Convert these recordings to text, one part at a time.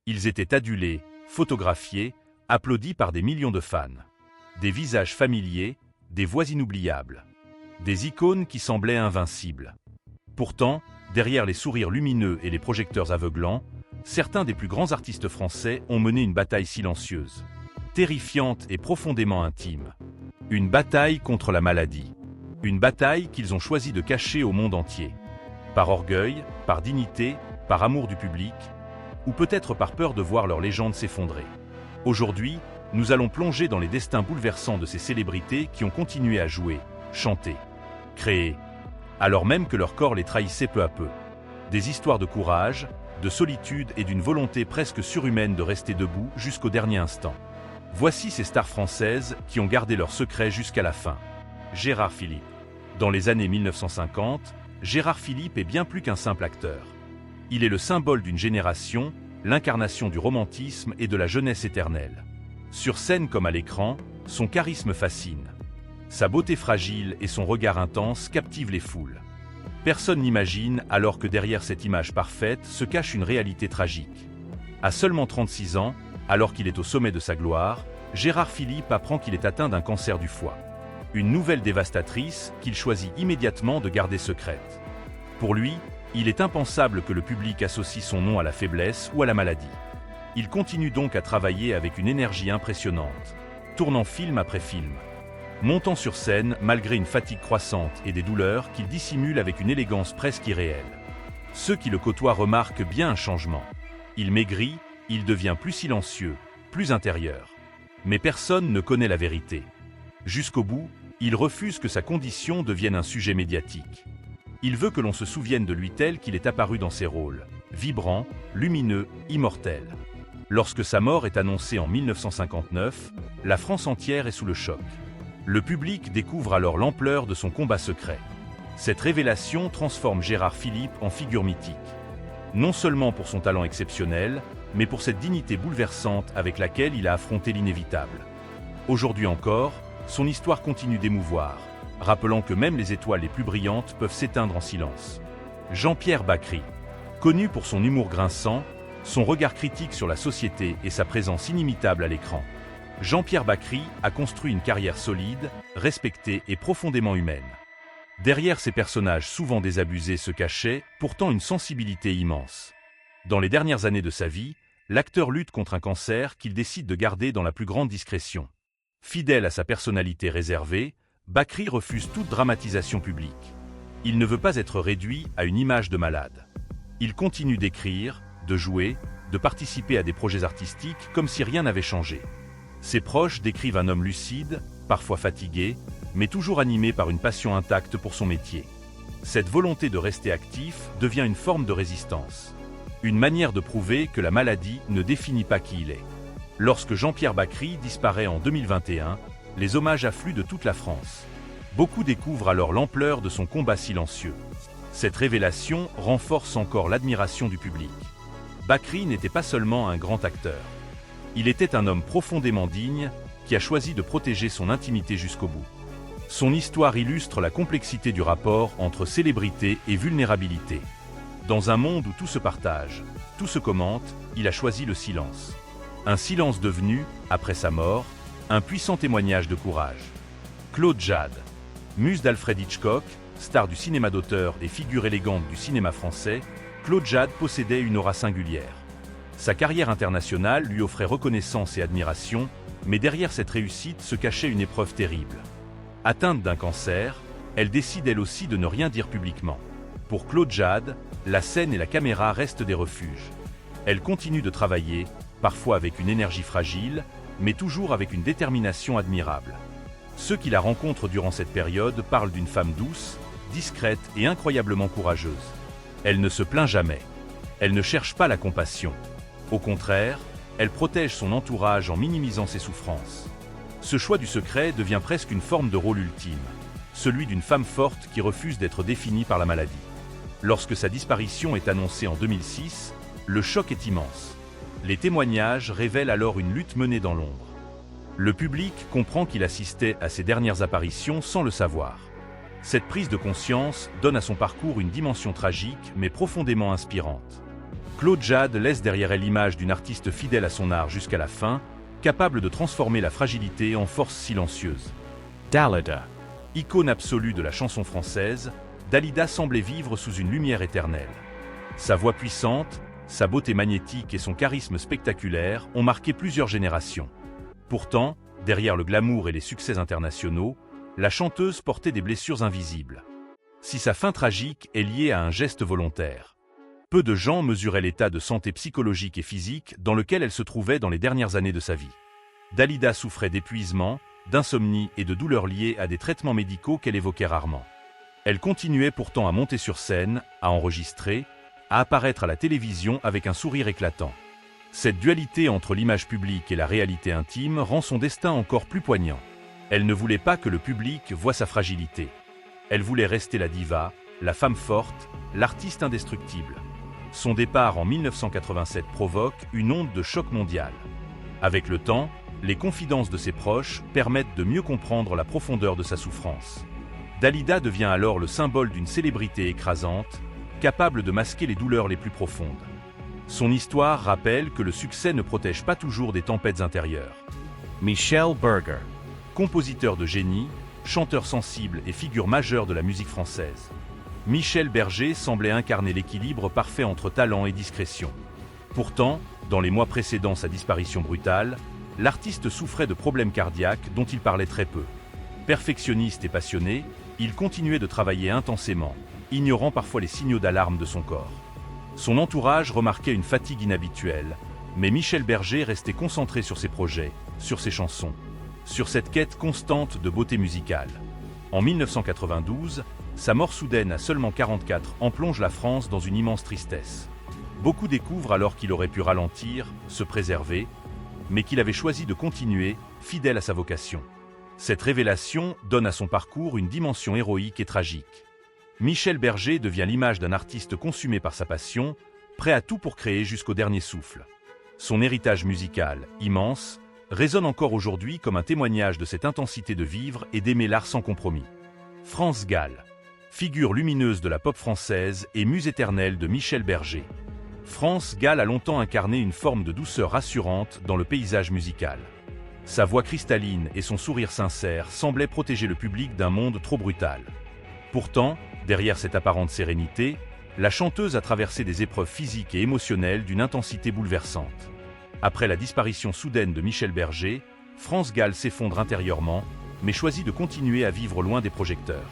Ils étaient adulés, photographiés, applaudis par des millions de fans. Des visages familiers, des voix inoubliables. Des icônes qui semblaient invincibles. Pourtant, derrière les sourires lumineux et les projecteurs aveuglants, certains des plus grands artistes français ont mené une bataille silencieuse, terrifiante et profondément intime. Une bataille contre la maladie. Une bataille qu'ils ont choisi de cacher au monde entier. Par orgueil, par dignité, par amour du public, ou peut-être par peur de voir leur légende s'effondrer. Aujourd'hui, nous allons plonger dans les destins bouleversants de ces célébrités qui ont continué à jouer, chanter, créer, alors même que leur corps les trahissait peu à peu. Des histoires de courage, de solitude et d'une volonté presque surhumaine de rester debout jusqu'au dernier instant. Voici ces stars françaises qui ont gardé leur secret jusqu'à la fin. Gérard Philippe. Dans les années 1950, Gérard Philippe est bien plus qu'un simple acteur. Il est le symbole d'une génération, l'incarnation du romantisme et de la jeunesse éternelle. Sur scène comme à l'écran, son charisme fascine. Sa beauté fragile et son regard intense captivent les foules. Personne n'imagine alors que derrière cette image parfaite se cache une réalité tragique. À seulement 36 ans, alors qu'il est au sommet de sa gloire, Gérard Philippe apprend qu'il est atteint d'un cancer du foie. Une nouvelle dévastatrice qu'il choisit immédiatement de garder secrète. Pour lui, il est impensable que le public associe son nom à la faiblesse ou à la maladie. Il continue donc à travailler avec une énergie impressionnante, tournant film après film. Montant sur scène malgré une fatigue croissante et des douleurs qu'il dissimule avec une élégance presque irréelle. Ceux qui le côtoient remarquent bien un changement. Il maigrit, il devient plus silencieux, plus intérieur. Mais personne ne connaît la vérité. Jusqu'au bout, il refuse que sa condition devienne un sujet médiatique. Il veut que l'on se souvienne de lui tel qu'il est apparu dans ses rôles, vibrant, lumineux, immortel. Lorsque sa mort est annoncée en 1959, la France entière est sous le choc. Le public découvre alors l'ampleur de son combat secret. Cette révélation transforme Gérard Philippe en figure mythique. Non seulement pour son talent exceptionnel, mais pour cette dignité bouleversante avec laquelle il a affronté l'inévitable. Aujourd'hui encore, son histoire continue d'émouvoir, rappelant que même les étoiles les plus brillantes peuvent s'éteindre en silence. Jean-Pierre Bacry. Connu pour son humour grinçant, son regard critique sur la société et sa présence inimitable à l'écran. Jean-Pierre Bacry a construit une carrière solide, respectée et profondément humaine. Derrière ces personnages souvent désabusés se cachait pourtant une sensibilité immense. Dans les dernières années de sa vie, l'acteur lutte contre un cancer qu'il décide de garder dans la plus grande discrétion. Fidèle à sa personnalité réservée, Bacry refuse toute dramatisation publique. Il ne veut pas être réduit à une image de malade. Il continue d'écrire, de jouer, de participer à des projets artistiques comme si rien n'avait changé. Ses proches décrivent un homme lucide, parfois fatigué, mais toujours animé par une passion intacte pour son métier. Cette volonté de rester actif devient une forme de résistance. Une manière de prouver que la maladie ne définit pas qui il est. Lorsque Jean-Pierre Bacry disparaît en 2021, les hommages affluent de toute la France. Beaucoup découvrent alors l'ampleur de son combat silencieux. Cette révélation renforce encore l'admiration du public. Bacry n'était pas seulement un grand acteur. Il était un homme profondément digne qui a choisi de protéger son intimité jusqu'au bout. Son histoire illustre la complexité du rapport entre célébrité et vulnérabilité. Dans un monde où tout se partage, tout se commente, il a choisi le silence. Un silence devenu, après sa mort, un puissant témoignage de courage. Claude Jade. Muse d'Alfred Hitchcock, star du cinéma d'auteur et figure élégante du cinéma français, Claude Jade possédait une aura singulière. Sa carrière internationale lui offrait reconnaissance et admiration, mais derrière cette réussite se cachait une épreuve terrible. Atteinte d'un cancer, elle décide elle aussi de ne rien dire publiquement. Pour Claude Jade, la scène et la caméra restent des refuges. Elle continue de travailler, parfois avec une énergie fragile, mais toujours avec une détermination admirable. Ceux qui la rencontrent durant cette période parlent d'une femme douce, discrète et incroyablement courageuse. Elle ne se plaint jamais. Elle ne cherche pas la compassion. Au contraire, elle protège son entourage en minimisant ses souffrances. Ce choix du secret devient presque une forme de rôle ultime, celui d'une femme forte qui refuse d'être définie par la maladie. Lorsque sa disparition est annoncée en 2006, le choc est immense. Les témoignages révèlent alors une lutte menée dans l'ombre. Le public comprend qu'il assistait à ses dernières apparitions sans le savoir. Cette prise de conscience donne à son parcours une dimension tragique mais profondément inspirante. Claude Jade laisse derrière elle l'image d'une artiste fidèle à son art jusqu'à la fin, capable de transformer la fragilité en force silencieuse. Dalida. Icône absolue de la chanson française, Dalida semblait vivre sous une lumière éternelle. Sa voix puissante, sa beauté magnétique et son charisme spectaculaire ont marqué plusieurs générations. Pourtant, derrière le glamour et les succès internationaux, la chanteuse portait des blessures invisibles. Si sa fin tragique est liée à un geste volontaire, peu de gens mesuraient l'état de santé psychologique et physique dans lequel elle se trouvait dans les dernières années de sa vie. Dalida souffrait d'épuisement, d'insomnie et de douleurs liées à des traitements médicaux qu'elle évoquait rarement. Elle continuait pourtant à monter sur scène, à enregistrer, à apparaître à la télévision avec un sourire éclatant. Cette dualité entre l'image publique et la réalité intime rend son destin encore plus poignant. Elle ne voulait pas que le public voie sa fragilité. Elle voulait rester la diva, la femme forte, l'artiste indestructible. Son départ en 1987 provoque une onde de choc mondial. Avec le temps, les confidences de ses proches permettent de mieux comprendre la profondeur de sa souffrance. Dalida devient alors le symbole d'une célébrité écrasante, capable de masquer les douleurs les plus profondes. Son histoire rappelle que le succès ne protège pas toujours des tempêtes intérieures. Michel Berger. Compositeur de génie, chanteur sensible et figure majeure de la musique française, Michel Berger semblait incarner l'équilibre parfait entre talent et discrétion. Pourtant, dans les mois précédant sa disparition brutale, l'artiste souffrait de problèmes cardiaques dont il parlait très peu. Perfectionniste et passionné, il continuait de travailler intensément, ignorant parfois les signaux d'alarme de son corps. Son entourage remarquait une fatigue inhabituelle, mais Michel Berger restait concentré sur ses projets, sur ses chansons, sur cette quête constante de beauté musicale. En 1992, sa mort soudaine à seulement 44 ans plonge la France dans une immense tristesse. Beaucoup découvrent alors qu'il aurait pu ralentir, se préserver, mais qu'il avait choisi de continuer, fidèle à sa vocation. Cette révélation donne à son parcours une dimension héroïque et tragique. Michel Berger devient l'image d'un artiste consumé par sa passion, prêt à tout pour créer jusqu'au dernier souffle. Son héritage musical, immense, résonne encore aujourd'hui comme un témoignage de cette intensité de vivre et d'aimer l'art sans compromis. France Gall. Figure lumineuse de la pop française et muse éternelle de Michel Berger. France Gall a longtemps incarné une forme de douceur rassurante dans le paysage musical. Sa voix cristalline et son sourire sincère semblaient protéger le public d'un monde trop brutal. Pourtant, derrière cette apparente sérénité, la chanteuse a traversé des épreuves physiques et émotionnelles d'une intensité bouleversante. Après la disparition soudaine de Michel Berger, France Gall s'effondre intérieurement, mais choisit de continuer à vivre loin des projecteurs.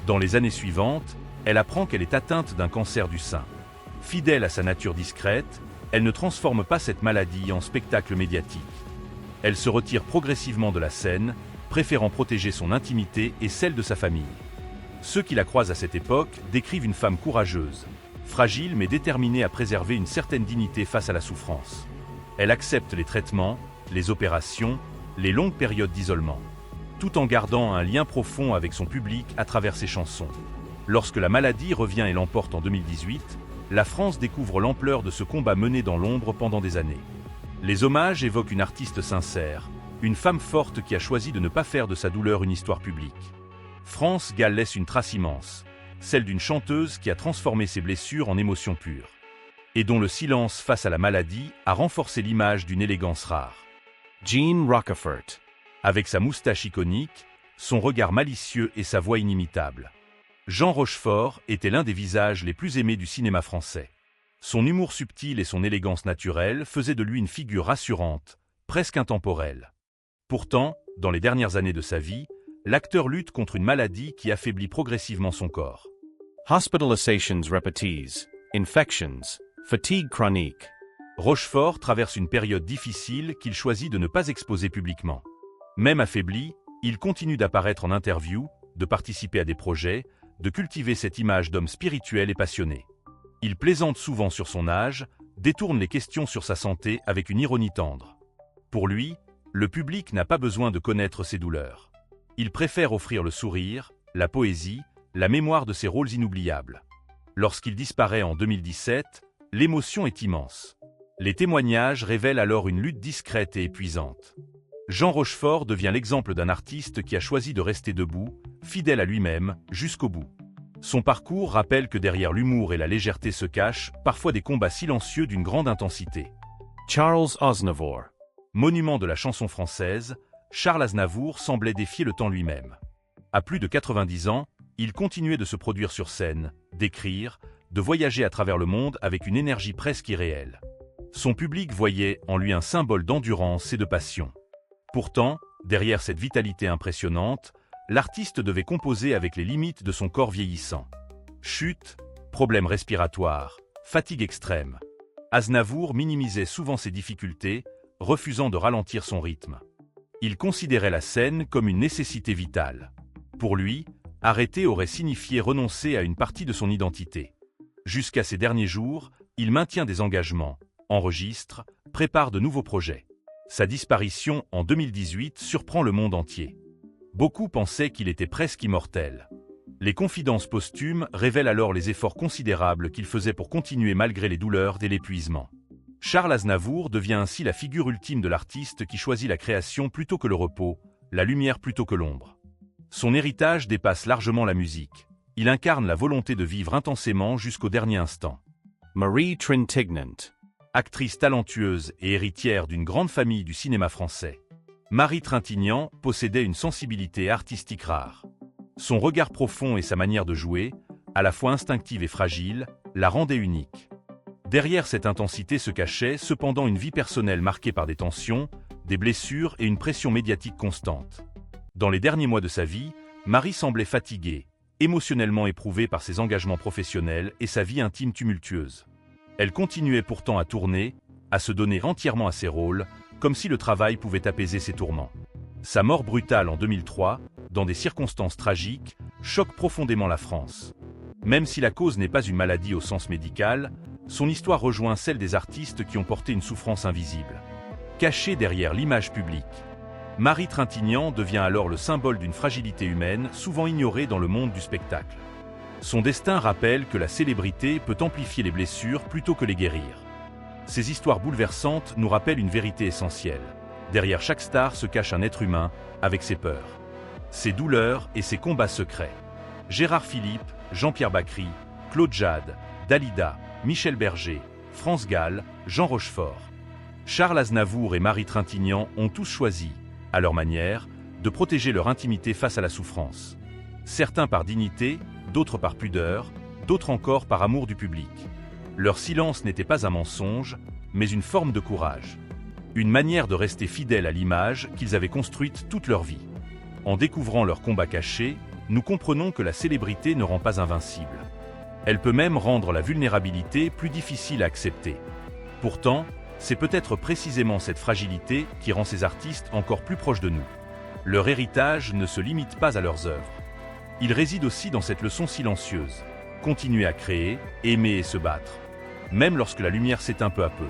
Dans les années suivantes, elle apprend qu'elle est atteinte d'un cancer du sein. Fidèle à sa nature discrète, elle ne transforme pas cette maladie en spectacle médiatique. Elle se retire progressivement de la scène, préférant protéger son intimité et celle de sa famille. Ceux qui la croisent à cette époque décrivent une femme courageuse, fragile mais déterminée à préserver une certaine dignité face à la souffrance. Elle accepte les traitements, les opérations, les longues périodes d'isolement, tout en gardant un lien profond avec son public à travers ses chansons. Lorsque la maladie revient et l'emporte en 2018, la France découvre l'ampleur de ce combat mené dans l'ombre pendant des années. Les hommages évoquent une artiste sincère, une femme forte qui a choisi de ne pas faire de sa douleur une histoire publique. France Gall laisse une trace immense, celle d'une chanteuse qui a transformé ses blessures en émotions pures, et dont le silence face à la maladie a renforcé l'image d'une élégance rare. Jean Rocafort. Avec sa moustache iconique, son regard malicieux et sa voix inimitable, Jean Rochefort était l'un des visages les plus aimés du cinéma français. Son humour subtil et son élégance naturelle faisaient de lui une figure rassurante, presque intemporelle. Pourtant, dans les dernières années de sa vie, l'acteur lutte contre une maladie qui affaiblit progressivement son corps. Hospitalizations repeties, infections, fatigue chronique. Rochefort traverse une période difficile qu'il choisit de ne pas exposer publiquement. Même affaibli, il continue d'apparaître en interview, de participer à des projets, de cultiver cette image d'homme spirituel et passionné. Il plaisante souvent sur son âge, détourne les questions sur sa santé avec une ironie tendre. Pour lui, le public n'a pas besoin de connaître ses douleurs. Il préfère offrir le sourire, la poésie, la mémoire de ses rôles inoubliables. Lorsqu'il disparaît en 2017, l'émotion est immense. Les témoignages révèlent alors une lutte discrète et épuisante. Jean Rochefort devient l'exemple d'un artiste qui a choisi de rester debout, fidèle à lui-même, jusqu'au bout. Son parcours rappelle que derrière l'humour et la légèreté se cachent parfois des combats silencieux d'une grande intensité. Charles Aznavour. Monument de la chanson française, Charles Aznavour semblait défier le temps lui-même. À plus de 90 ans, il continuait de se produire sur scène, d'écrire, de voyager à travers le monde avec une énergie presque irréelle. Son public voyait en lui un symbole d'endurance et de passion. Pourtant, derrière cette vitalité impressionnante, l'artiste devait composer avec les limites de son corps vieillissant. Chute, problèmes respiratoires, fatigue extrême. Aznavour minimisait souvent ses difficultés, refusant de ralentir son rythme. Il considérait la scène comme une nécessité vitale. Pour lui, arrêter aurait signifié renoncer à une partie de son identité. Jusqu'à ces derniers jours, il maintient des engagements, enregistre, prépare de nouveaux projets. Sa disparition en 2018 surprend le monde entier. Beaucoup pensaient qu'il était presque immortel. Les confidences posthumes révèlent alors les efforts considérables qu'il faisait pour continuer malgré les douleurs et l'épuisement. Charles Aznavour devient ainsi la figure ultime de l'artiste qui choisit la création plutôt que le repos, la lumière plutôt que l'ombre. Son héritage dépasse largement la musique. Il incarne la volonté de vivre intensément jusqu'au dernier instant. Marie Trintignant. Actrice talentueuse et héritière d'une grande famille du cinéma français, Marie Trintignant possédait une sensibilité artistique rare. Son regard profond et sa manière de jouer, à la fois instinctive et fragile, la rendaient unique. Derrière cette intensité se cachait cependant une vie personnelle marquée par des tensions, des blessures et une pression médiatique constante. Dans les derniers mois de sa vie, Marie semblait fatiguée, émotionnellement éprouvée par ses engagements professionnels et sa vie intime tumultueuse. Elle continuait pourtant à tourner, à se donner entièrement à ses rôles, comme si le travail pouvait apaiser ses tourments. Sa mort brutale en 2003, dans des circonstances tragiques, choque profondément la France. Même si la cause n'est pas une maladie au sens médical, son histoire rejoint celle des artistes qui ont porté une souffrance invisible. Cachée derrière l'image publique, Marie Trintignant devient alors le symbole d'une fragilité humaine souvent ignorée dans le monde du spectacle. Son destin rappelle que la célébrité peut amplifier les blessures plutôt que les guérir. Ces histoires bouleversantes nous rappellent une vérité essentielle. Derrière chaque star se cache un être humain, avec ses peurs, ses douleurs et ses combats secrets. Gérard Philippe, Jean-Pierre Bacry, Claude Jade, Dalida, Michel Berger, France Gall, Jean Rochefort. Charles Aznavour et Marie Trintignant ont tous choisi, à leur manière, de protéger leur intimité face à la souffrance. Certains par dignité, d'autres par pudeur, d'autres encore par amour du public. Leur silence n'était pas un mensonge, mais une forme de courage. Une manière de rester fidèles à l'image qu'ils avaient construite toute leur vie. En découvrant leur combat caché, nous comprenons que la célébrité ne rend pas invincible. Elle peut même rendre la vulnérabilité plus difficile à accepter. Pourtant, c'est peut-être précisément cette fragilité qui rend ces artistes encore plus proches de nous. Leur héritage ne se limite pas à leurs œuvres. Il réside aussi dans cette leçon silencieuse. Continuer à créer, aimer et se battre. Même lorsque la lumière s'éteint peu à peu.